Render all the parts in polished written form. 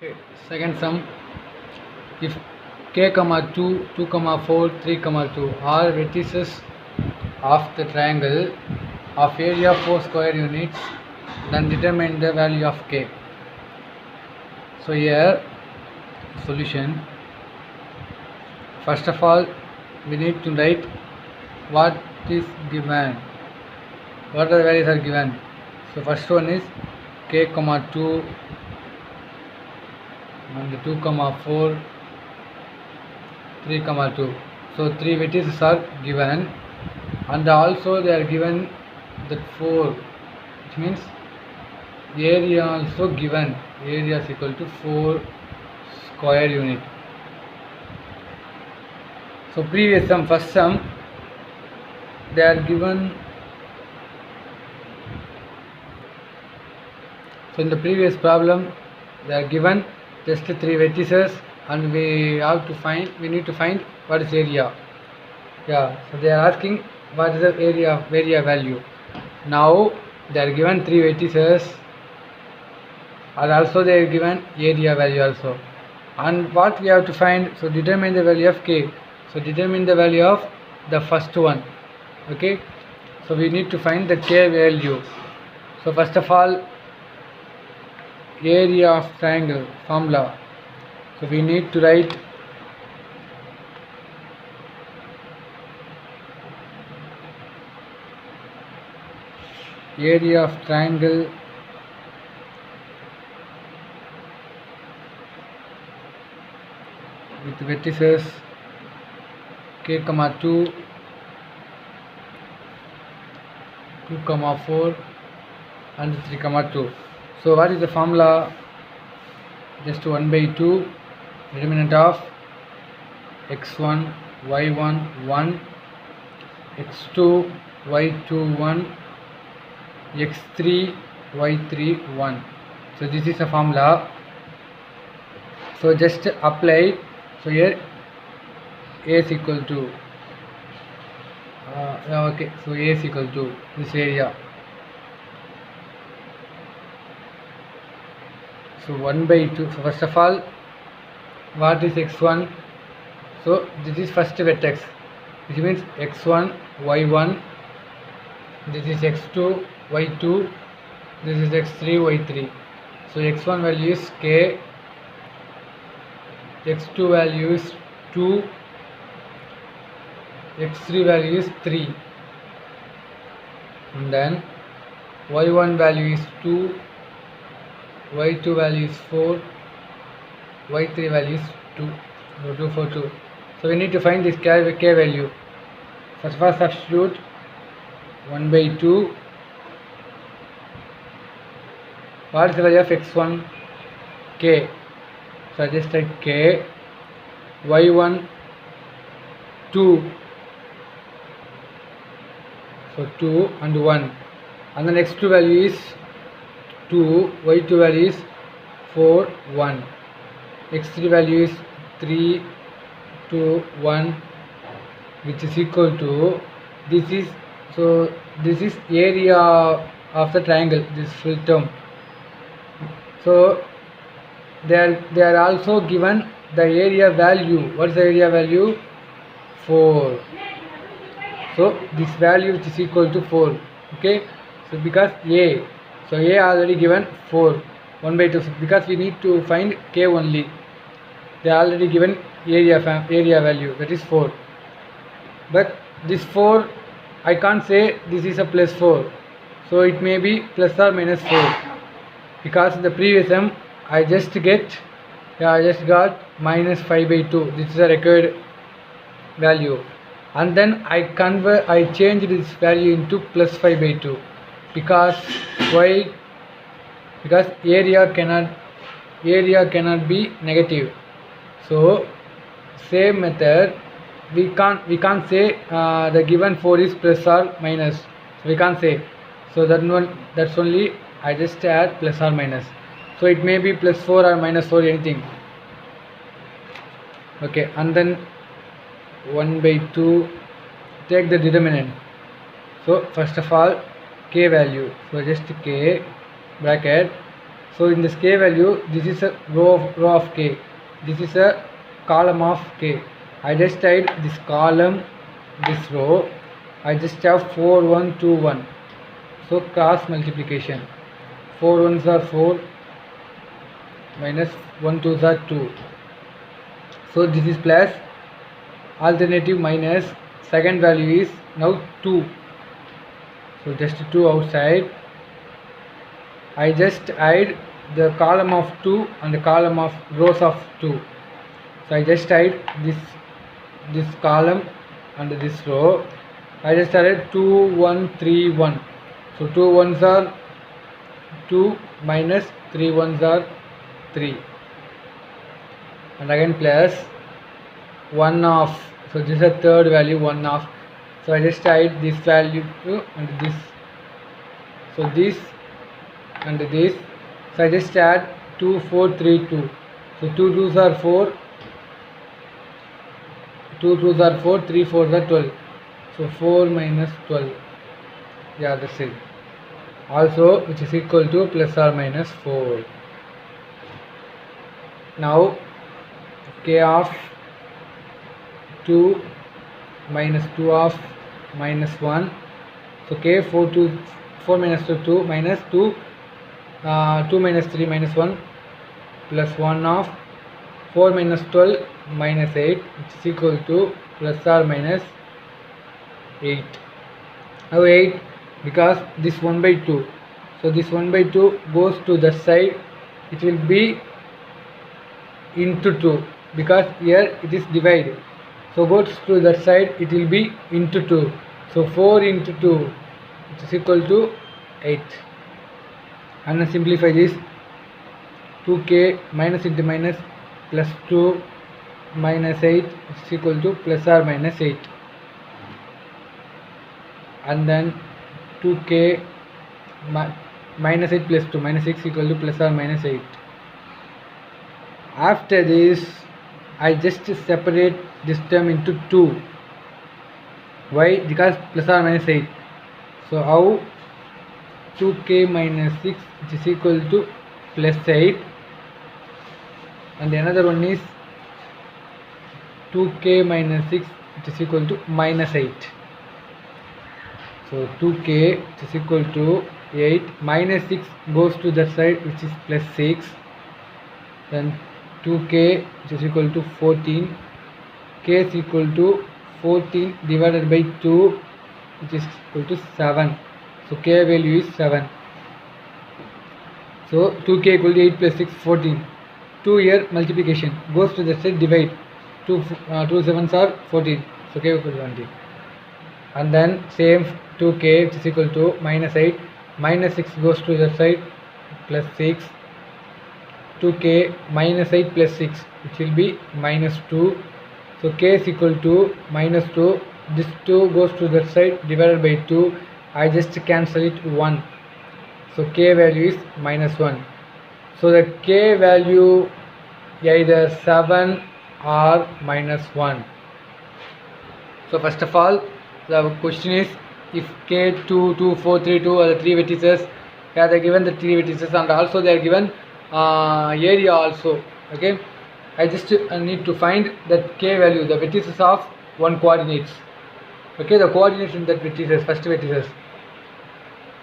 Okay, second sum, if k comma 2, 2 comma 4, 3 comma 2 are vertices of the triangle of area 4 square units, then determine the value of k. So here solution, first of all we need to write what is given, what are the values are given. So first one is k comma 2 and 2 comma 4, 3 comma 2. So 3 vertices are given, and also they are given that 4, which means area also given, area is equal to 4 square unit. So previous sum, first sum, they are given. So in the previous problem they are given just 3 vertices, and we need to find what is area. Yeah, so they are asking what is the area value. Now they are given 3 vertices, and also they are given area value also. And what we have to find, so determine the value of k. So determine the value of the first one. Okay, so we need to find the k value. So first of all, area of triangle formula. So we need to write area of triangle with vertices k comma 2, 2 comma 4 and 3 comma 2. So what is the formula? Just 1 by 2 determinant of x1 y1 1, x2 y2 1, x3 y3 1. So this is a formula. So just apply. So here a is equal to okay, so a is equal to this area. So 1 by 2. So first of all, what is x1? So this is first vertex, which means x1 y1, this is x2 y2, this is x3 y3. So x1 value is k, x2 value is 2, x3 value is 3, and then y1 value is 2, y2 value is 4, y3 value is 2, so 2 4 2. So we need to find this k value. First of all, substitute 1 by 2. What is the value of x1? K. So I just write k, y1 2, so 2 and 1, and then x2 value is 2, y2 value is 4 1, x3 value is 3 2 1, which is equal to this is, so this is area of the triangle, this full term. So they are also given the area value. What is the area value? 4. So this value which is equal to 4. Okay, so because a, so a already given 4, 1 by 2, because we need to find k only. They are already given area value, that is 4. But this 4, I can't say this is a plus 4, so it may be plus or minus 4, because in the previous sum I just got minus 5 by 2. This is a required value, and then I changed this value into plus 5 by 2, because why? Because area cannot be negative. So same method, we can't say the given 4 is plus or minus, so we can't say. So that's only I just add plus or minus. So it may be plus 4 or minus 4, anything. Okay, and then 1 by 2, take the determinant. So first of all, k value, so just k bracket So in this k value, this is a row of k, this is a column of k. I just type this column, this row, I just have 4 1 2 1. So cross multiplication, 4 ones are 4 minus 1 2s are 2. So this is plus, alternative minus, second value is now 2. So just 2 outside. I just add the column of 2 and the column of rows of 2. So I just add this column and this row. I just added 2 1 3 1. So 2 ones are 2 minus 3 ones are 3. And again plus 1 off. So this is a third value, 1 off. So I just add this value and this. So this and this. So I just add 2 4 3 2. So 2 2s are 4, 2 2s are 4, 3 4s are 12. So 4 minus 12. Yeah, that's it. Also, which is equal to plus or minus 4. Now k of 2 minus 2 of minus 1. So k 4 minus 2 minus 2, 2 minus 3 minus 1 plus 1 of 4 minus 12 minus 8, which is equal to plus or minus 8. Now 8, because this 1 by 2, so this 1 by 2 goes to the side, it will be into 2, because here it is divided. So goes to that side, it will be into 2. So 4 into 2, which is equal to 8. And then simplify this, 2k minus into minus plus 2 minus 8 is equal to plus or minus 8. And then 2k minus 8 plus 2 minus 6 equal to plus or minus 8. After this, I just separate this term into 2. Why? Because plus or minus 8. So how? 2k minus 6, which is equal to plus 8. And another one is 2k minus 6, which is equal to minus 8. So 2k, which is equal to 8, minus 6 goes to that side, which is plus 6. Then 2k, which is equal to 14. K is equal to 14 divided by 2, which is equal to 7. So k value is 7. So 2k equal to 8 plus 6, 14. 2 here multiplication goes to the side, divide. 2 7s are 14. So k equal to 20. And then same 2k, which is equal to minus 8. Minus 6 goes to the side, plus 6. 2k minus 8 plus 6, which will be minus 2. So k is equal to minus 2. This 2 goes to that side, divided by 2. I just cancel it 1. So k value is minus 1. So the k value either 7 or minus 1. So first of all, the question is, if k 2 2 4 3 2 are the 3 vertices, they are given the 3 vertices, and also they are given area also. Okay, I just need to find that k value, the vertices of one coordinates. Okay, the coordinates in that vertices, first vertices.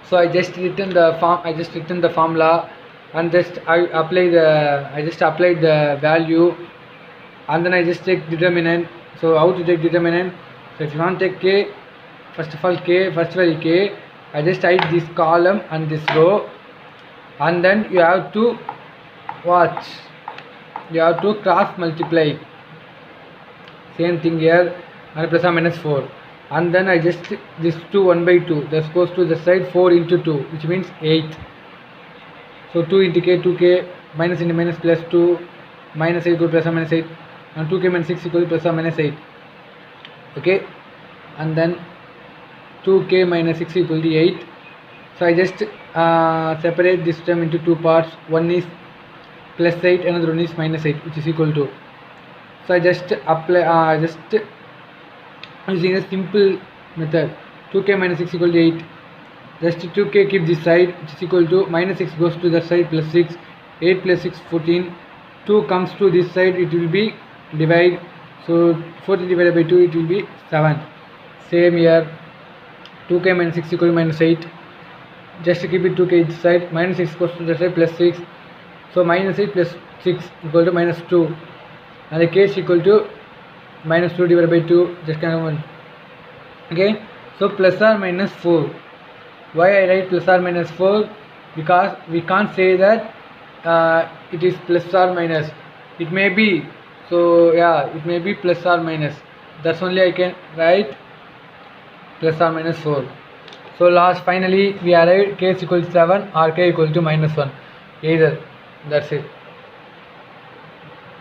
So I just written the formula, and I just applied the value, and then I just take determinant. So how to take determinant? So if you want to take k, first of all k, first value k, I just type this column and this row, and then you have to watch, you have to cross multiply, same thing here, and plus or minus 4. And then I just this 2 1 by 2, that goes to the side, 4 into 2, which means 8. So 2 into k, 2k, minus into minus plus 2, minus 8 equal to plus or minus 8, and 2k minus 6 equal to plus or minus 8. Okay, and then 2k minus 6 equal to 8. So I just separate this term into two parts. One is plus 8, another one is minus 8, which is equal to. So I just apply, using a simple method, 2k minus 6 equal to 8. just 2k keep this side, which is equal to minus 6 goes to that side, plus 6, 8 plus 6 14, 2 comes to this side, it will be divide, so 14 divided by 2 it will be 7. Same here, 2k minus 6 equal to minus 8, just keep it 2k each side, minus 6 goes to the side, plus 6, so minus 8 plus 6 equal to minus 2, and the k is equal to minus 2 divided by 2, just kind of 1. Okay, so plus or minus 4. Why I write plus or minus 4? Because we can't say that it is plus or minus, it may be, so yeah, it may be plus or minus, that's only I can write plus or minus 4. So last finally we arrived k is equal to 7 or k equal to minus 1, either, that's it.